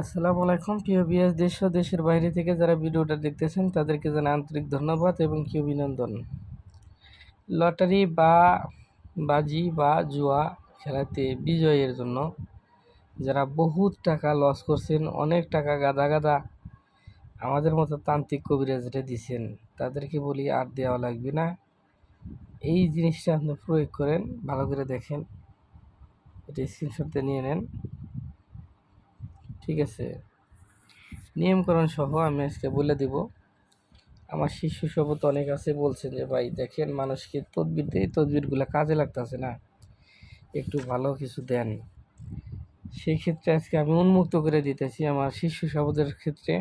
আসসালামু আলাইকুম প্রিয় ভিউয়ার্স, দেশ ও দেশের বাইরে থেকে যারা ভিডিওটা দেখতেছেন তাদেরকে জানাই আন্তরিক ধন্যবাদ এবং কি অভিনন্দন। লটারি বা বাজি বা জুয়া খেলাতে বিজয়ের জন্য যারা বহুত টাকা লস করছেন, অনেক টাকা গাদা গাদা আমাদের মতো তান্ত্রিক কবিরাজরা দিছেন, তাদেরকে বলি আর দেওয়া লাগবে না। এই জিনিসটা আপনি প্রয়োগ করেন, ভালো করে দেখেন, এটা স্ক্রিনশটে নিয়ে নেন। ঠিক আছে, নিয়মকরণ সহ আমি আজকে বলে দেব। আমার শিষ্য সবত অনেক আছে, বলছেন যে ভাই দেখেন মানুষকে তদবির দেয়, তদবিরগুলো কাজে লাগতেছে না, একটু ভালো কিছু দেন। সেই ক্ষেত্রে আজকে আমি উন্মুক্ত করে দিতেছি আমার শিষ্য সবদের ক্ষেত্রে।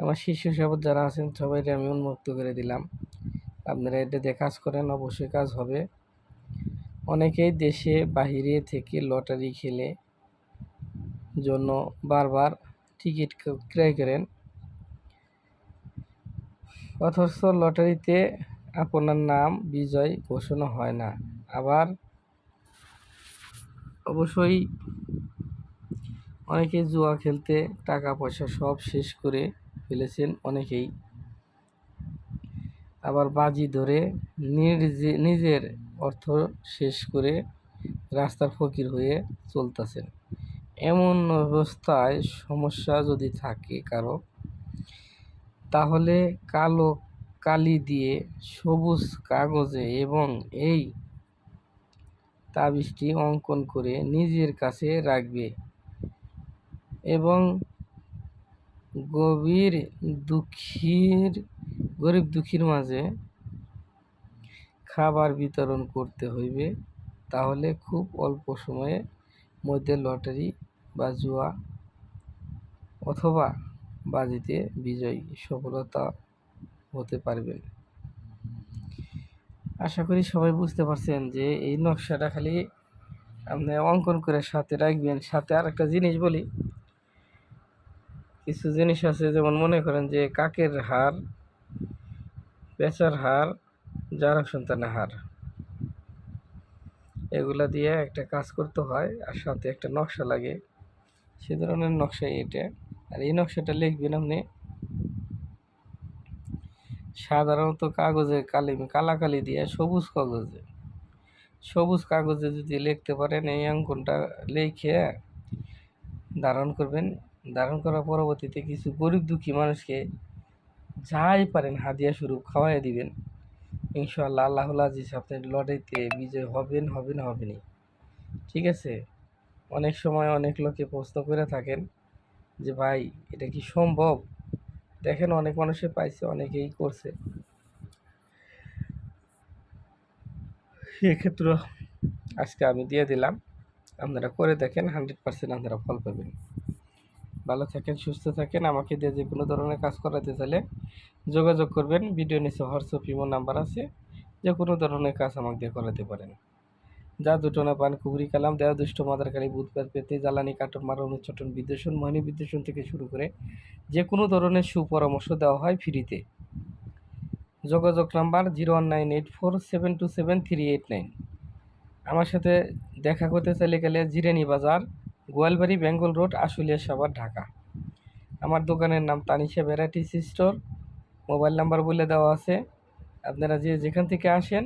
আমার শিষ্য সবদ যারা আছেন সবাইকে আমি উন্মুক্ত করে দিলাম, আপনারা এটা দিয়ে কাজ করেন, অবশ্যই কাজ হবে। অনেকেই দেশে বাহিরে থেকে লটারি খেলে জন্য বারবার টিকিট ক্রয় করেন, অথচ লটারিতে আপনার নাম বিজয় ঘোষণা হয় না। আবার অবশ্যই অনেকেই জুয়া খেলতে টাকা পয়সা সব শেষ করে ফেলেছেন অনেকেই। আবার বাজি ধরে নিজের অর্থ শেষ করে রাস্তার ফকির হয়ে চলতেছেন। এমন অবস্থায় সমস্যা যদি থাকে কারো, তাহলে কালো কালি দিয়ে সবুজ কাগজে এবং এই তাবিজটি অঙ্কন করে নিজের কাছে রাখবে এবং গরিব দুঃখীর মাঝে খাবার বিতরণ করতে হইবে। তাহলে খুব অল্প সময়ের মধ্যে লটারি বা জুয়া অথবা বাজিতে বিজয়ী সফলতা হতে পারবেন। আশা করি সবাই বুঝতে পারছেন যে এই নকশাটা খালি আপনি অঙ্কন করে সাথে রাখবেন। সাথে আর একটা জিনিস বলি, কিছু জিনিস আছে, যেমন মনে করেন যে কাকের হার, পেঁচার হার, জারক সন্তানের হার, এগুলা দিয়ে একটা কাজ করতে হয় আর সাথে একটা নকশা লাগে, সে ধরনের নকশা এটা। আর এই নকশাটা লিখবেন আপনি সাধারণত কাগজে কালাকালি দিয়ে সবুজ কাগজে যদি লিখতে পারেন, এই অঙ্কনটা লিখে ধারণ করবেন। ধারণ করার পরবর্তীতে কিছু গরিব দুঃখী মানুষকে যাই পারেন হাদিয়া স্বরূপ খাওয়াই দিবেন। ইনশাআল্লাহ আল্লাহুল আজিজ আপনার লটারিতে বিজয় হবেনই। ঠিক আছে, অনেক সময় অনেক লোকে প্রশ্ন করে থাকেন যে ভাই এটা কি সম্ভব? দেখেন অনেক মানুষে পাইছে, অনেকেই করছে, সেক্ষেত্রে আজকে আমি দিয়ে দিলাম, আপনারা করে দেখেন, 100% আপনারা ফল পাবেন। ভালো থাকেন, সুস্থ থাকেন। আমাকে দিয়ে যে কোনো ধরনের কাজ করাতে চাইলে যোগাযোগ করবেন, ভিডিও নিচে হোয়াটসঅ্যাপ ইমো নাম্বার আছে, যে কোনো ধরনের কাজ আমাকে দিয়ে করাতে পারেন। যা দুটনা পান কুবরি কালাম দেয়া দুষ্ট মাদারকারী বুধপাত পেতে জ্বালানি কাটন মারণ উচ্চটন বিদ্বেষণ মোহিনী বিদ্বেষণ থেকে শুরু করে যে কোনো ধরনের সুপরামর্শ দেওয়া হয় ফ্রিতে। যোগাযোগ নাম্বার 019847277389। আমার সাথে দেখা করতে চাইলে গেলে জিরানি বাজার, গোয়ালবাড়ি, বেঙ্গল রোড, আশুলিয়া, সাভার, ঢাকা। আমার দোকানের নাম Tanisha varieties store. Mobile number বলে দেওয়া আছে, আপনারা যেখান থেকে আসেন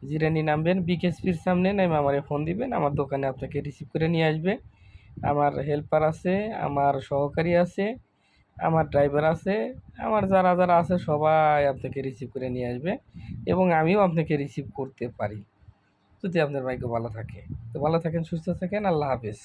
জিরানি নামবেন, বিকেএসপির সামনে নেমে আমারে ফোন দিবেন, আমার দোকানে আপনাকে রিসিভ করে নিয়ে আসবে। আমার হেল্পার আছে, আমার সহকারী আছে, আমার ড্রাইভার আছে, আমার যারা যারা আছে সবাই আপনাকে রিসিভ করে নিয়ে আসবে এবং আমিও আপনাকে রিসিভ করতে পারি যদি আপনার ভাগ্য ভালো থাকে। তো ভালো থাকেন, সুস্থ থাকেন, আল্লাহ হাফেজ।